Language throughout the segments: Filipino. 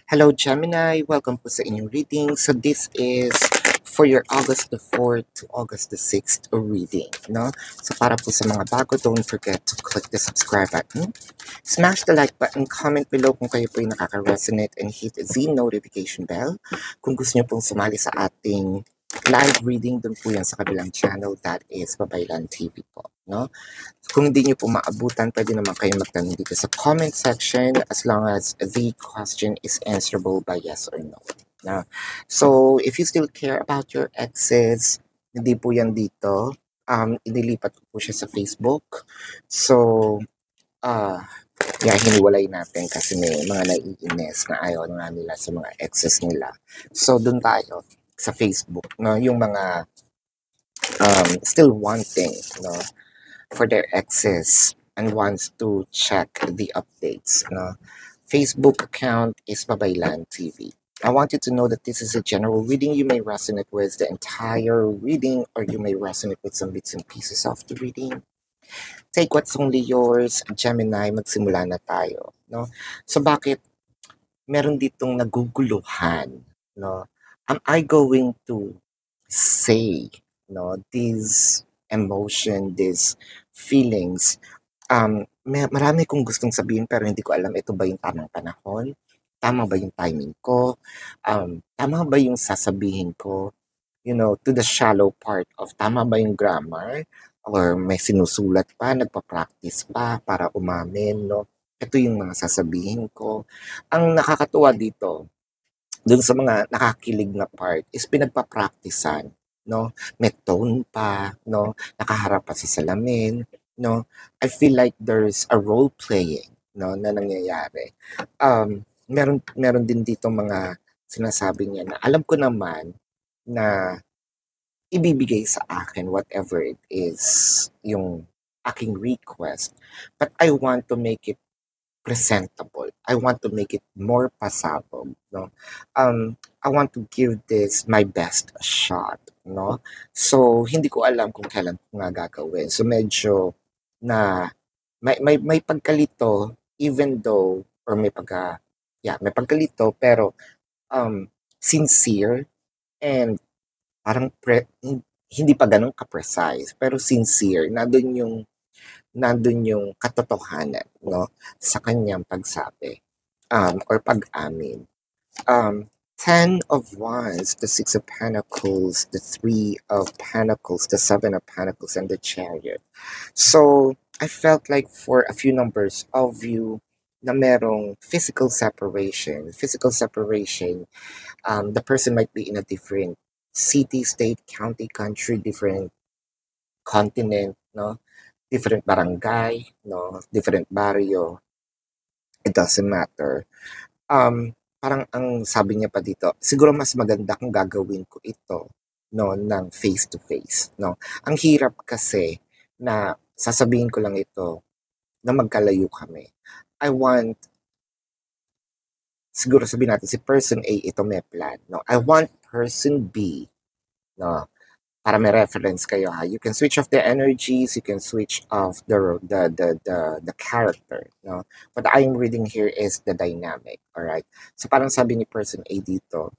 Hello Gemini, welcome po sa inyong reading. So this is for your August the 4th to August the 6th reading, no? So para po sa mga bago, don't forget to click the subscribe button, smash the like button, comment below kung kayo po yung nakaka-resonate, and hit the notification bell kung gusto nyo pong sumali sa ating live reading. Dun po yan sa kabilang channel, that is Babaylan TV po, no? Kung hindi nyo po maabutan, pwede naman kayo magtanong dito sa comment section as long as the question is answerable by yes or no. Na, so, if you still care about your exes, hindi po yan dito. Inilipat ko po siya sa Facebook. So, hiniwalay natin kasi may mga naiinis na ayaw nga nila sa mga exes nila. So, dun tayo sa Facebook, no? Yung mga still wanting, no? For their exes and wants to check the updates. No? Facebook account is Babaylan TV. I want you to know that this is a general reading. You may resonate with the entire reading or you may resonate with some bits and pieces of the reading. Take what's only yours. Gemini, magsimula na tayo. No? So bakit meron ditong naguguluhan? No? Am I going to say these emotion, these feelings? Marami kong gustong sabihin pero hindi ko alam ito ba yung tamang panahon? Tama ba yung timing ko? Tama ba yung sasabihin ko? To the shallow part of tama ba yung grammar? Or may sinusulat pa, nagpa-practice pa para umamin, no? Ito yung mga sasabihin ko. Ang nakakatuwa dito, dun sa mga nakakilig na part is pinagpa-practicean, no? May tone pa, no? Nakaharap pa sa salamin, no? I feel like there's a role playing, no, na nangyayari. Meron din dito mga sinasabi niya na alam ko naman na ibibigay sa akin whatever it is yung aking request, but I want to make it presentable. I want to make it more passable, no? I want to give this my best shot, no? So, hindi ko alam kung kailan ko nga gagawin. So, medyo na may pagkalito even though or may pagkalito pero sincere and parang hindi pa ganun ka-precise pero sincere. Nandun yung katotohanan, no, sa kanyang pagsabi or pag-amin. 10 of Wands, the 6 of Pentacles, the 3 of Pentacles, the 7 of Pentacles, and the Chariot. So, I felt like for a few numbers of you na merong physical separation. Physical separation, the person might be in a different city, state, county, country, different continent, no? Different barangay, no? Different barrio. It doesn't matter. Parang ang sabi niya pa dito, siguro mas maganda kung gagawin ko ito, no, ng face to face, no. Ang hirap kasi na sasabihin ko lang ito na magkalayo kami. I want, siguro sabihin natin si person A ito may plan, no. I want person B, no, para may reference kayo ha. You can switch off the energies, you can switch off the character, no? What I'm reading here is the dynamic, all right? So parang sabi ni person A dito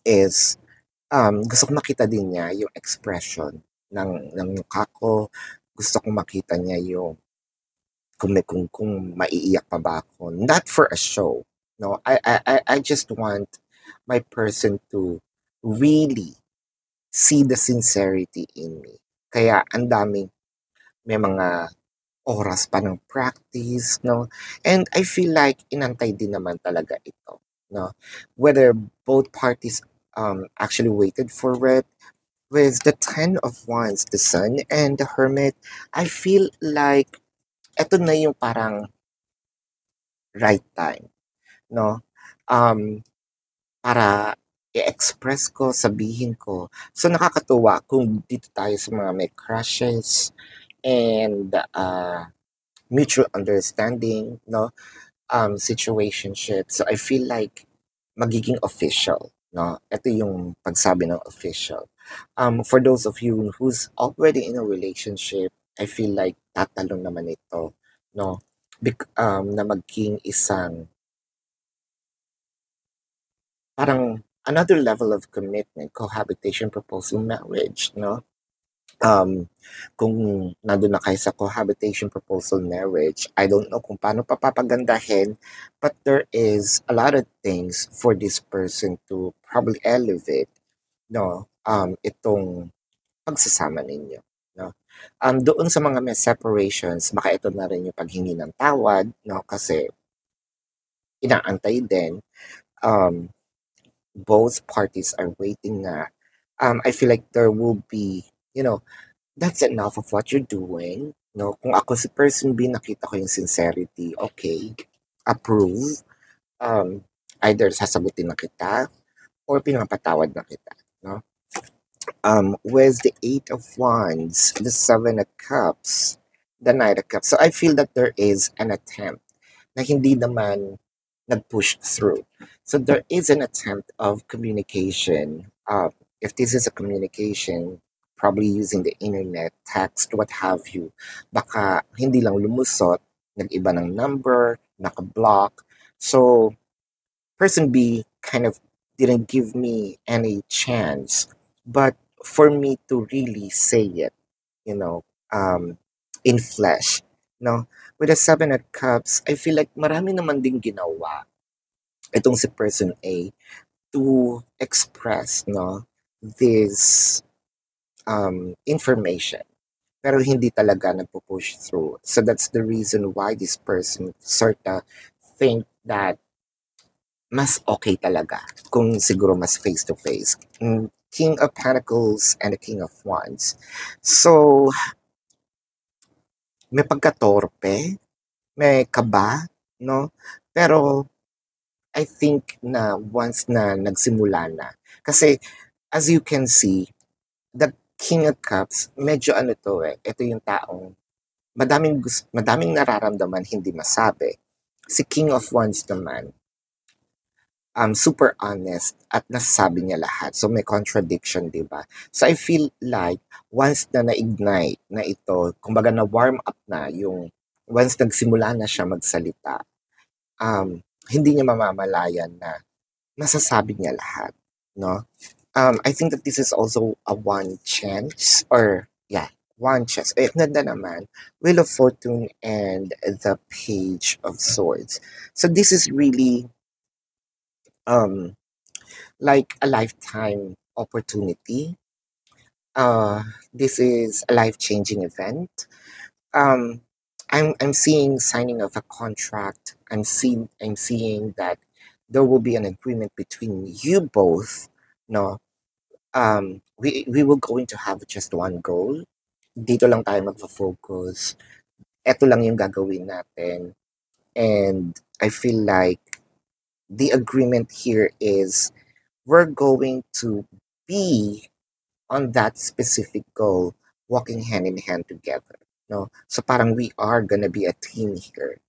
is gusto ko makita din niya yung expression ng mukha ko. Gusto ko makita niya yung kung maiiyak pa ba ako. Not for a show, no? I just want my person to really see the sincerity in me. Kaya ang daming may mga oras pa ng practice, no? And I feel like inantay din naman talaga ito, no? Whether both parties actually waited for it. With the 10 of Wands, the Sun, and the Hermit, I feel like ito na yung parang right time, no? Para i-express ko, sabihin ko. So nakakatuwa kung dito tayo sa mga may crushes and mutual understanding, no? Situationship. So I feel like magiging official, no? Ito yung pagsabi ng official. For those of you who's already in a relationship, I feel like tatalon naman ito, no? Na maging isang parang another level of commitment, cohabitation, proposal, marriage, no? Um, kung nandun na kayo sa cohabitation, proposal, marriage, I don't know kung paano papagandahin, but there is a lot of things for this person to probably elevate, no? Itong pagsasama ninyo, no? Doon sa mga may separations, baka ito na rin yung paghingi ng tawad, no? Kasi inaantay din, um, both parties are waiting na. I feel like there will be, you know, that's enough of what you're doing. No, kung ako si person B, nakita ko yung sincerity, okay, approve. Um, Either sasagutin na kita or pinapatawad na kita. No? With the Eight of Wands, the Seven of Cups, the Knight of Cups. So I feel that there is an attempt na hindi naman nag-push through. So there is an attempt of communication. If this is a communication, probably using the internet, text, what have you, baka hindi lang lumusot, nag-iba ng number, naka-block. So person B kind of didn't give me any chance. But for me to really say it, you know, in flesh, no? With the Seven of Cups, I feel like marami naman ding ginawa itong si person A to express, no, this information. Pero hindi talaga nagpo-push through. So that's the reason why this person sort of think that mas okay talaga kung siguro mas face to face. King of Pentacles and the King of Wands. So, may pagkatorpe, may kaba, no? Pero I think na once na nagsimula na, kasi as you can see, the King of Cups, medyo ano to eh, ito yung taong madaming nararamdaman hindi masabi. Si King of Wands naman, super honest at nasasabi niya lahat. So may contradiction, 'di ba? So I feel like once na na-ignite na ito, kumbaga na warm up na yung once nagsimula na siya magsalita, hindi niya mamamalayan na nasasabi niya lahat, no? I think that this is also a one chance or yeah, one chance. Eh, ganda naman, Wheel of Fortune and the Page of Swords. So this is really um like a lifetime opportunity. This is a life-changing event. Um, I'm seeing signing of a contract. I'm seeing that there will be an agreement between you both. No, we will going to have just one goal. Dito lang tayo magfo-focus. Ito lang yung gagawin natin. And I feel like the agreement here is we're going to be on that specific goal, walking hand in hand together. No? So parang we are gonna be a team here.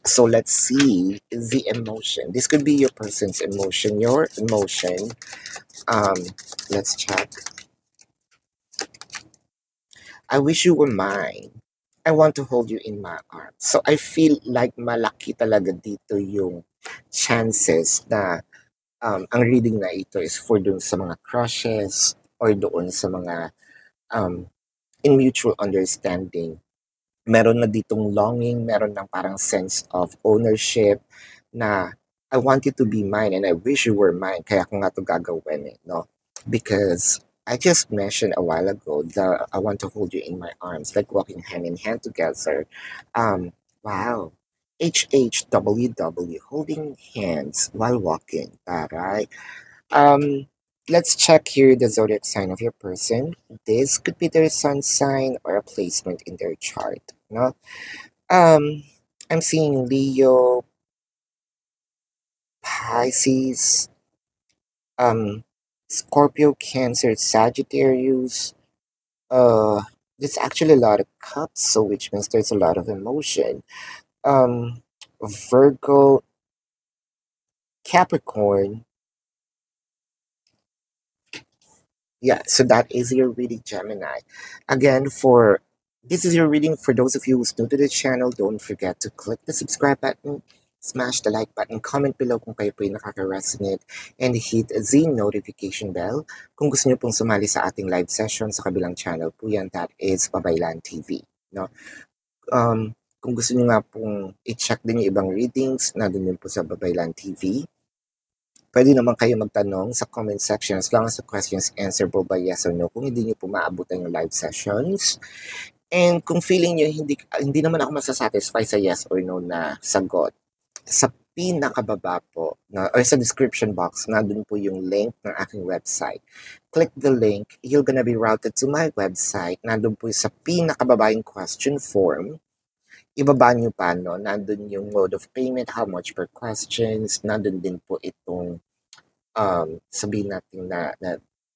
So let's see the emotion. This could be your person's emotion, your emotion. Um, let's check. I wish you were mine. I want to hold you in my arms. So I feel like malaki talaga dito yung chances na ang reading na ito is for dun sa mga crushes or doon sa mga in mutual understanding. Meron na ditong longing, meron ng parang sense of ownership na I want you to be mine and I wish you were mine. Kaya ko nga ito gagawin eh, no? Because I just mentioned a while ago that I want to hold you in my arms, like walking hand in hand together. Wow. HHWW, holding hands while walking. Alright. Um, let's check here the zodiac sign of your person. This could be their sun sign or a placement in their chart. No? I'm seeing Leo, Pisces, Scorpio, Cancer, Sagittarius. Uh, there's actually a lot of cups, so which means there's a lot of emotion. Um, Virgo, Capricorn. Yeah, so that is your reading, Gemini. Again, for this is your reading. For those of you who's new to the channel, don't forget to click the subscribe button, smash the like button, comment below kung kayo po ay nakaka-resonate, and hit the notification bell kung gusto niyo pong sumali sa ating live session sa kabilang channel po yan, that is Babaylan TV. No? Kung gusto niyo nga pong i-check din yung ibang readings, nandun din po sa Babaylan TV. Pwede naman kayo magtanong sa comment section as long as the questions answerable by yes or no kung hindi niyo po maabutan yung live sessions. And kung feeling niyo hindi naman ako masasatisfy sa yes or no na sagot, sa pinakababa po, or sa description box, nandun po yung link ng aking website. Click the link, you're gonna be routed to my website. Nandun po sa pinakababa yung question form. Ibaba nyo pa, no? Nandun yung mode of payment, how much per questions. Nandun din po itong sabihin natin na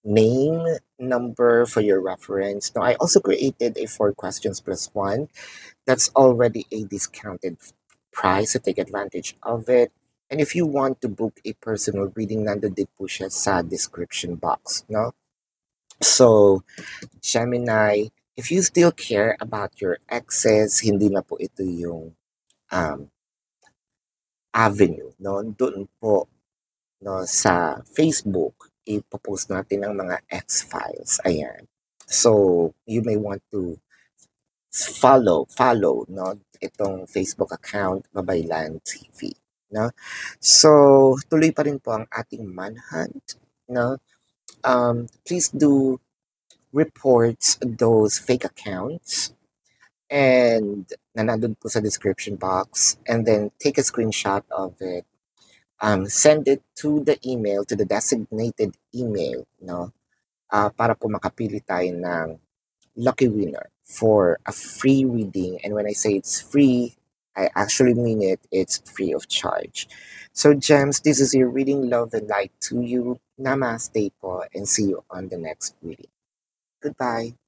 name, number for your reference. Now, I also created a 4 questions plus 1. That's already a discounted price, so take advantage of it. And if you want to book a personal reading, nandun din po siya sa description box, no? So, Gemini, if you still care about your exes, hindi na po ito yung avenue, no? Doon po, no, sa Facebook, ipopost natin ang mga X-Files. Ayan. So, you may want to follow, no, itong Facebook account, Babaylan TV, no? So, tuloy pa rin po ang ating manhunt, no? Please do report those fake accounts and nandun po sa description box, and then take a screenshot of it. Send it to the email, to the designated email, no? Para po makapili tayo ng lucky winner for a free reading. And when I say it's free, I actually mean it. It's free of charge. So, Gems, this is your reading. Love and light to you. Namaste po, and see you on the next reading. Goodbye.